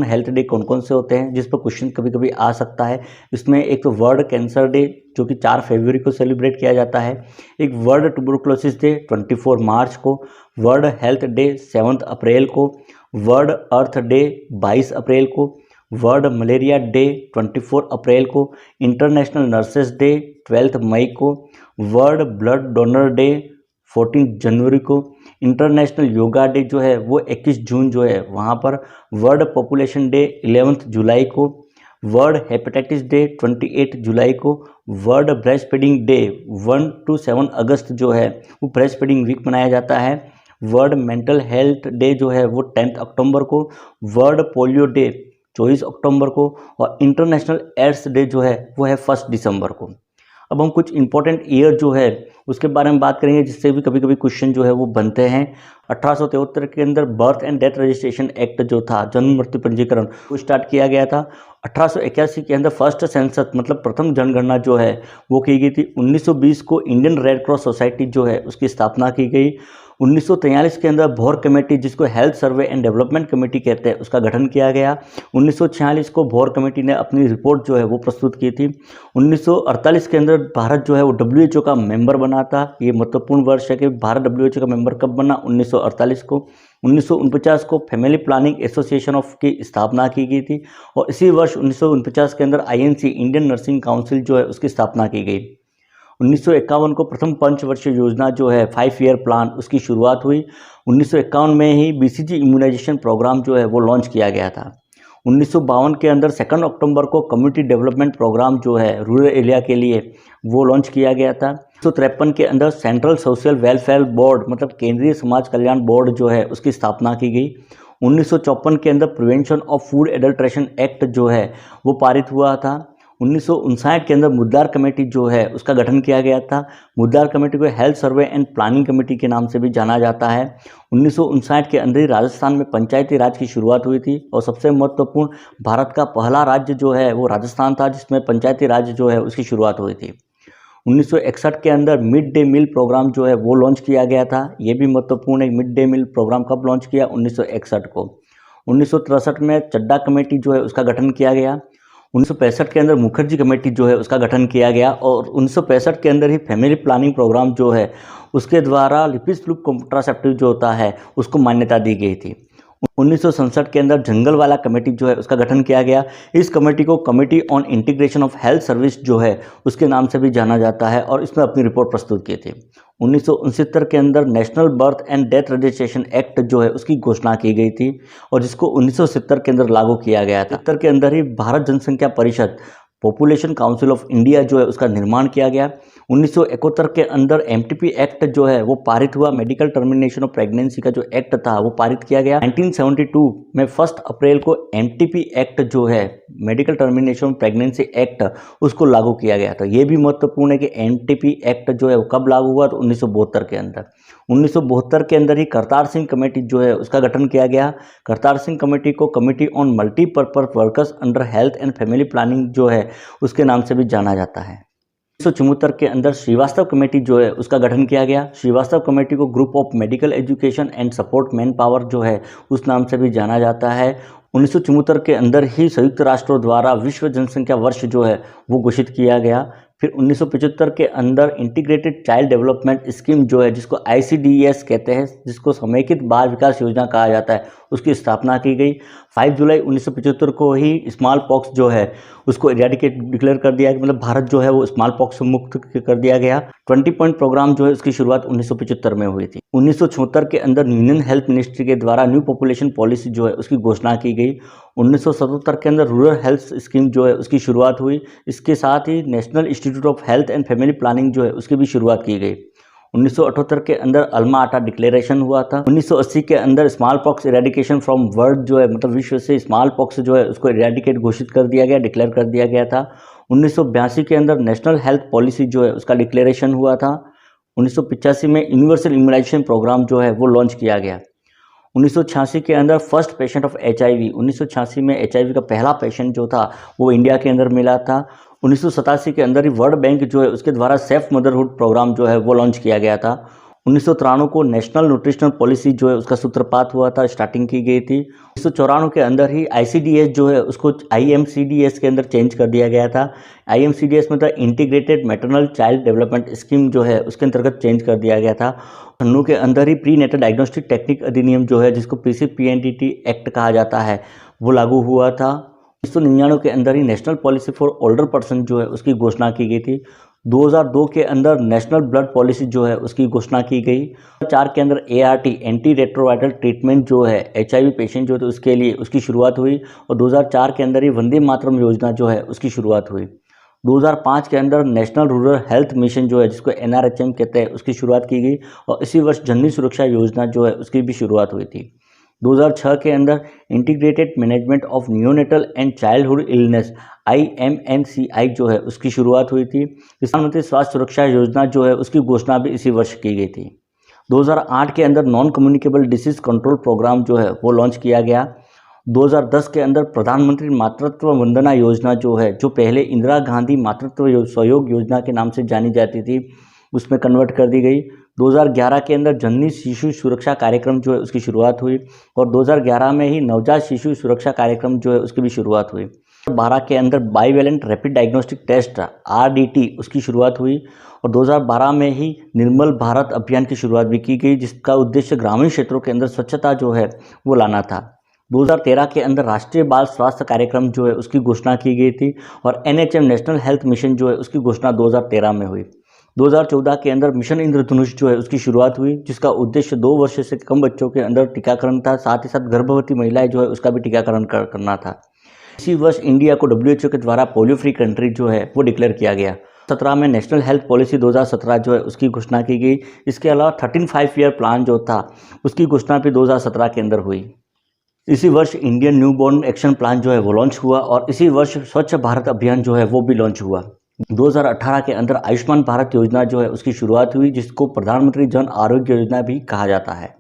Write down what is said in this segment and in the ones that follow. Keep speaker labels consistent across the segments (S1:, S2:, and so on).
S1: Health day कौन कौन से होते हैं, जिस पर क्वेश्चन कभी कभी आ सकता है। इसमें एक तो वर्ल्ड कैंसर डे जो कि 4 फरवरी को सेलिब्रेट किया जाता है, एक वर्ल्ड ट्यूबरकुलोसिस डे 24 मार्च को, वर्ल्ड हेल्थ डे 7 अप्रैल को, वर्ल्ड अर्थ डे 22 अप्रैल को, वर्ल्ड मलेरिया डे 24 अप्रैल को, इंटरनेशनल नर्सेस डे 12 मई को, वर्ल्ड ब्लड डोनर डे 14 जनवरी को, इंटरनेशनल योगा डे जो है वो 21 जून जो है वहाँ पर, वर्ल्ड पॉपुलेशन डे 11 जुलाई को, वर्ल्ड हेपेटाइटिस डे 28 जुलाई को, world breast feeding day 1 to 7 अगस्त जो है वो ब्रेस्ट फीडिंग वीक मनाया जाता है, वर्ल्ड मेंटल हेल्थ डे जो है वो 10 अक्टूबर को, वर्ल्ड पोलियो डे 24 अक्टूबर को, और इंटरनेशनल एड्स डे जो है वो है 1 दिसंबर को। अब हम कुछ इंपॉर्टेंट ईयर जो है उसके बारे में बात करेंगे, जिससे भी कभी कभी क्वेश्चन जो है वो बनते हैं। 1873 के अंदर birth and death registration act जो था, जन्म मृत्यु पंजीकरण, वो स्टार्ट किया गया था। 1881 के अंदर फर्स्ट सेंसस मतलब प्रथम जनगणना जो है वो की गई थी। 1920 को इंडियन रेड क्रॉस सोसाइटी जो है उसकी स्थापना की गई। 1943 के अंदर भोर कमेटी, जिसको health survey and development committee कहते हैं, उसका गठन किया गया। 1946 को भोर कमेटी ने अपनी रिपोर्ट जो है वो प्रस्तुत की थी। 1948 के अंदर भारत जो है वो WHO का मेंबर बना था। ये महत्वपूर्ण वर्ष है कि भारत WHO का मेंबर कब बना, 1948 को। 1949 को फैमिली प्लानिंग एसोसिएशन ऑफ की स्थापना की गई थी, और इसी वर्ष 1949 के अंदर INC इंडियन नर्सिंग काउंसिल जो है उसकी स्थापना की गई। 1951 को प्रथम पंचवर्षीय योजना जो है 5 ईयर प्लान, उसकी शुरुआत हुई। 1951 में ही BCG इम्यूनाइजेशन प्रोग्राम जो है वो लॉन्च किया गया था। 1952 के अंदर 2 अक्टूबर को कम्युनिटी डेवलपमेंट प्रोग्राम जो है रूरल एरिया के लिए वो लॉन्च किया गया था। 1953 के अंदर सेंट्रल सोशल वेलफेयर बोर्ड मतलब केंद्रीय समाज कल्याण बोर्ड जो है उसकी स्थापना की गई। 1954 के अंदर prevention of food adulteration act जो है वो पारित हुआ था। 1959 के अंदर मुद्दार कमेटी जो है उसका गठन किया गया था। मुद्दार कमेटी को health survey and planning committee के नाम से भी जाना जाता है। 1959 के अंदर ही राजस्थान में पंचायती राज की शुरुआत हुई थी, और सबसे महत्वपूर्ण भारत का पहला राज्य जो है वो राजस्थान था, जिसमें पंचायती राज जो है उसकी शुरुआत हुई थी। 1961 के अंदर मिड डे मील प्रोग्राम जो है वो लॉन्च किया गया था। ये भी महत्वपूर्ण है। मिड डे मील प्रोग्राम कब लॉन्च किया, 1961 को। 1963 में चड्डा कमेटी जो है उसका गठन किया गया। 1965 के अंदर मुखर्जी कमेटी जो है उसका गठन किया गया, और 1965 के अंदर ही फैमिली प्लानिंग प्रोग्राम जो है उसके द्वारा लिपिड लूप कॉन्ट्रासेप्टिव जो होता है उसको मान्यता दी गई थी। 1967 के अंदर जंगलवाला कमेटी जो है उसका गठन किया गया। इस कमेटी को committee on integration of health service जो है उसके नाम से भी जाना जाता है, और इसमें अपनी रिपोर्ट प्रस्तुत की थी। 1969 के अंदर national birth and death registration act जो है उसकी घोषणा की गई थी, और जिसको 1970 के अंदर लागू किया गया था। 70 के अंदर ही भारत जनसंख्या परिषद पॉपुलेशन काउंसिल ऑफ इंडिया जो है उसका निर्माण किया गया। 1971 के अंदर MTP एक्ट जो है वो पारित हुआ। मेडिकल टर्मिनेशन ऑफ प्रेगनेंसी का जो एक्ट था वो पारित किया गया। 1972 में 1 अप्रैल को MTP एक्ट जो है medical termination of pregnancy act उसको लागू किया गया था। ये भी महत्वपूर्ण है कि MTP एक्ट जो है वो कब लागू हुआ, तो 1972 के अंदर। 1972 के अंदर ही करतार सिंह कमेटी जो है उसका गठन किया गया। करतार सिंह कमेटी को committee on multipurpose workers under health and family planning जो है उसके नाम से भी जाना जाता है। 1974 के अंदर श्रीवास्तव कमेटी जो है उसका गठन किया गया। श्रीवास्तव कमेटी को group of medical education and support man power जो है उस नाम से भी जाना जाता है। 1974 के अंदर ही संयुक्त राष्ट्रों द्वारा विश्व जनसंख्या वर्ष जो है वो घोषित किया गया। फिर 1975 के अंदर इंटीग्रेटेड चाइल्ड डेवलपमेंट स्कीम जो है, जिसको ICDES कहते हैं, जिसको समेकित बाल विकास योजना कहा जाता है, उसकी स्थापना की गई। 5 जुलाई 1975 को ही स्मॉल पॉक्स जो है उसको इरेडिकेट डिक्लेयर कर दिया, मतलब भारत जो है वो स्मॉल पॉक्स से मुक्त कर दिया गया। 20 पॉइंट प्रोग्राम जो है उसकी शुरुआत 1975 में हुई थी। 1976 के अंदर यूनियन हेल्थ मिनिस्ट्री के द्वारा न्यू पॉपुलेशन पॉलिसी जो है उसकी घोषणा की गई। 1977 के अंदर रूरल हेल्थ स्कीम जो है उसकी शुरुआत हुई। इसके साथ ही national institute of health and family planning जो है उसकी भी शुरुआत की गई। 1978 के अंदर अल्मा आटा डिक्लेरेशन हुआ था। 1980 के अंदर small pox eradication from world जो है, मतलब विश्व से स्मॉल पॉक्स जो है उसको इरेडिकेट घोषित कर दिया गया, डिक्लेयर कर दिया गया था। 1982 के अंदर नेशनल हेल्थ पॉलिसी जो है उसका डिक्लेरेशन हुआ था। 1985 में यूनिवर्सल इम्यूनाइजेशन प्रोग्राम जो है वो लॉन्च किया गया। 1986 के अंदर फर्स्ट पेशेंट ऑफ HIV, 1986 में HIV का पहला पेशेंट जो था वो इंडिया के अंदर मिला था। 1987 के अंदर ही वर्ल्ड बैंक जो है उसके द्वारा सेफ मदरहुड प्रोग्राम जो है वो लॉन्च किया गया था। 1993 को नेशनल न्यूट्रिशनल पॉलिसी जो है उसका सूत्रपात हुआ था, स्टार्टिंग की गई थी। 1994 के अंदर ही आईसीडीएस जो है उसको आईएमसीडीएस के अंदर चेंज कर दिया गया था। आईएमसीडीएस मतलब integrated maternal child development scheme जो है उसके अंतर्गत चेंज कर दिया गया था। 1996 के अंदर ही प्री नेटल डायग्नोस्टिक टेक्निक अधिनियम जो है जिसको पीसीपीएनडीटी एक्ट कहा जाता है वो लागू हुआ था। 1999 के अंदर ही national policy for older person जो है उसकी घोषणा की गई थी। 2002 के अंदर नेशनल ब्लड पॉलिसी जो है उसकी घोषणा की गई। 2004 के अंदर एआरटी एंटी रेट्रोवायरल ट्रीटमेंट जो है एचआईवी पेशेंट जो थे उसके लिए उसकी शुरुआत हुई और 2004 के अंदर ही वंदे मातरम योजना जो है उसकी शुरुआत हुई। 2005 के अंदर नेशनल रूरल हेल्थ मिशन जो है जिसको एनआरएचएम कहते हैं उसकी शुरुआत की गई और इसी वर्ष जननी सुरक्षा योजना जो है उसकी भी शुरुआत हुई थी। 2006 के अंदर integrated management of neonatal and childhood illness IMNCI जो है उसकी शुरुआत हुई थी। प्रधानमंत्री स्वास्थ्य सुरक्षा योजना जो है उसकी घोषणा भी इसी वर्ष की गई थी। 2008 के अंदर non communicable disease control programme जो है वो लॉन्च किया गया। 2010 के अंदर प्रधानमंत्री मातृत्व वंदना योजना जो है जो पहले इंदिरा गांधी मातृत्व सहयोग योजना के नाम से जानी जाती थी उसमें कन्वर्ट कर दी गई। 2011 के अंदर जननी शिशु सुरक्षा कार्यक्रम जो है उसकी शुरुआत हुई और 2011 में ही नवजात शिशु सुरक्षा कार्यक्रम जो है उसकी भी शुरुआत हुई। 2012 के अंदर bivalent rapid diagnostic test RDT उसकी शुरुआत हुई और 2012 में ही निर्मल भारत अभियान की शुरुआत भी की गई जिसका उद्देश्य ग्रामीण क्षेत्रों के अंदर स्वच्छता जो है वो लाना था। 2013 के अंदर राष्ट्रीय बाल स्वास्थ्य कार्यक्रम जो है उसकी घोषणा की गई थी और NHM नेशनल हेल्थ मिशन जो है उसकी घोषणा 2013 में हुई। 2014 के अंदर मिशन इंद्रधनुष जो है उसकी शुरुआत हुई जिसका उद्देश्य 2 वर्ष से कम बच्चों के अंदर टीकाकरण था, साथ ही साथ गर्भवती महिलाएं जो है उसका भी टीकाकरण करना था। इसी वर्ष इंडिया को WHO के द्वारा पोलियो फ्री कंट्री जो है वो डिक्लेयर किया गया। 2017 में नेशनल हेल्थ पॉलिसी 2017 जो है उसकी घोषणा की गई। इसके अलावा 13 5-ईयर प्लान जो था उसकी घोषणा भी 2017 के अंदर हुई। इसी वर्ष इंडियन न्यूबॉर्न एक्शन प्लान जो है वो लॉन्च हुआ और इसी वर्ष स्वच्छ भारत अभियान जो है वो भी लॉन्च हुआ। 2018 के अंदर आयुष्मान भारत योजना जो है उसकी शुरुआत हुई जिसको प्रधानमंत्री जन आरोग्य योजना भी कहा जाता है।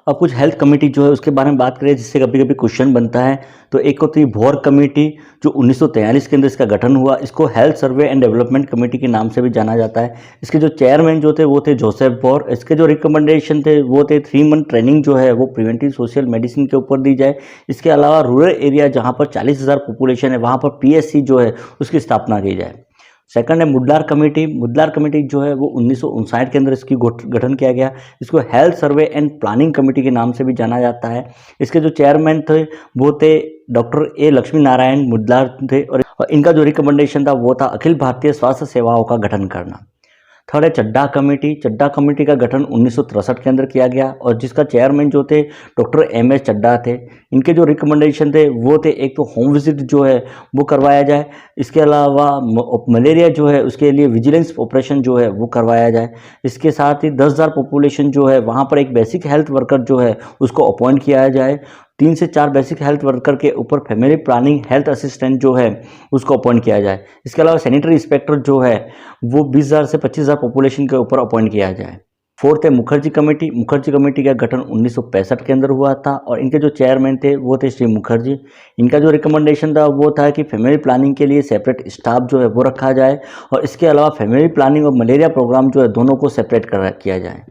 S1: अब कुछ हेल्थ कमेटी जो है उसके बारे में बात करें जिससे कभी कभी क्वेश्चन बनता है तो एक होती है भोर कमेटी जो 1943 के अंदर इसका गठन हुआ। इसको health survey and development committee के नाम से भी जाना जाता है। इसके जो चेयरमैन जो थे वो थे जोसेफ भोर। इसके जो रिकमेंडेशन थे वो थे 3 मंथ ट्रेनिंग जो है वो प्रिवेंटिव सोशल मेडिसिन के ऊपर दी जाए। इसके अलावा रूरल एरिया जहाँ पर 40,000 पॉपुलेशन है वहाँ पर PSC जो है उसकी स्थापना की जाए। सेकंड है मुडलार कमेटी। मुडलार कमेटी जो है वो 1959 के अंदर इसकी गठन किया गया। इसको health survey and planning committee के नाम से भी जाना जाता है। इसके जो चेयरमैन थे वो थे डॉक्टर A लक्ष्मी नारायण मुडलार थे और इनका जो रिकमेंडेशन था वो था अखिल भारतीय स्वास्थ्य सेवाओं का गठन करना। थर्ड है चड्ढा कमेटी। चड्ढा कमेटी का गठन 1963 के अंदर किया गया और जिसका चेयरमैन जो थे डॉक्टर MS चड्ढा थे। इनके जो रिकमेंडेशन थे वो थे एक तो होम विजिट जो है वो करवाया जाए। इसके अलावा मलेरिया जो है उसके लिए विजिलेंस ऑपरेशन जो है वो करवाया जाए। इसके साथ ही 10,000 पॉपुलेशन जो है वहाँ पर एक बेसिक हेल्थ वर्कर जो है उसको अपॉइंट किया जाए। 3 से 4 बेसिक हेल्थ वर्कर के ऊपर फैमिली प्लानिंग हेल्थ असिस्टेंट जो है उसको अपॉइंट किया जाए। इसके अलावा सैनिटरी इंस्पेक्टर जो है वो 20,000 से 25,000 पॉपुलेशन के ऊपर अपॉइंट किया जाए। फोर्थ है मुखर्जी कमेटी। मुखर्जी कमेटी का गठन 1965 के अंदर हुआ था और इनके जो चेयरमैन थे वो थे श्री मुखर्जी। इनका जो रिकमेंडेशन था वो था कि फैमिली प्लानिंग के लिए सेपरेट स्टाफ जो है वो रखा जाए और इसके अलावा फैमिली प्लानिंग और मलेरिया प्रोग्राम जो है दोनों को सेपरेट किया जाए।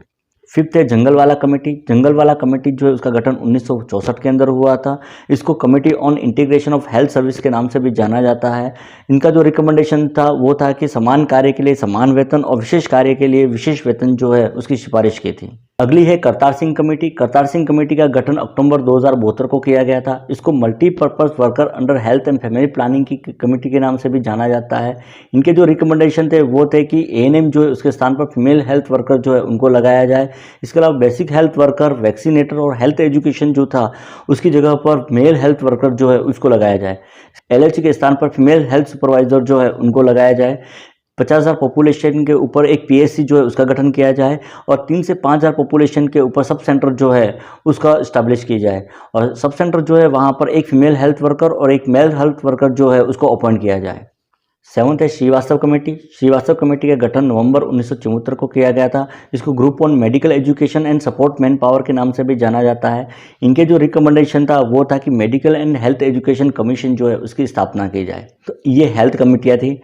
S1: फिफ्थ है जंगलवाला कमेटी। जंगलवाला कमेटी जो है उसका गठन 1964 के अंदर हुआ था। इसको committee on integration of health service के नाम से भी जाना जाता है। इनका जो रिकमेंडेशन था वो था कि समान कार्य के लिए समान वेतन और विशेष कार्य के लिए विशेष वेतन जो है उसकी सिफारिश की थी। अगली है करतार सिंह कमेटी। करतार सिंह कमेटी का गठन अक्टूबर 2072 को किया गया था। इसको multipurpose worker under health and family planning की कमेटी के नाम से भी जाना जाता है। इनके जो रिकमेंडेशन थे वो थे कि ANM जो है उसके स्थान पर फीमेल हेल्थ वर्कर जो है उनको लगाया जाए। इसके अलावा बेसिक हेल्थ वर्कर, वैक्सीनेटर और हेल्थ एजुकेशन जो था उसकी जगह पर मेल हेल्थ वर्कर जो है उसको लगाया जाए। LHC के स्थान पर फीमेल हेल्थ सुपरवाइजर जो है उनको लगाया जाए। 50,000 पॉपुलेशन के ऊपर एक PSC जो है उसका गठन किया जाए और 3 से 5,000 पॉपुलेशन के ऊपर सब सेंटर जो है उसका इस्टेब्लिश की जाए और सब सेंटर जो है वहाँ पर एक फीमेल हेल्थ वर्कर और एक मेल हेल्थ वर्कर जो है उसको अपॉइंट किया जाए। 7th है श्रीवास्तव कमेटी। श्रीवास्तव कमेटी का गठन नवंबर 1974 को किया गया था। इसको group on medical education and support man power के नाम से भी जाना जाता है। इनके जो रिकमेंडेशन था वो था कि medical and health education commission जो है उसकी स्थापना की जाए। तो ये हेल्थ कमेटियाँ थी।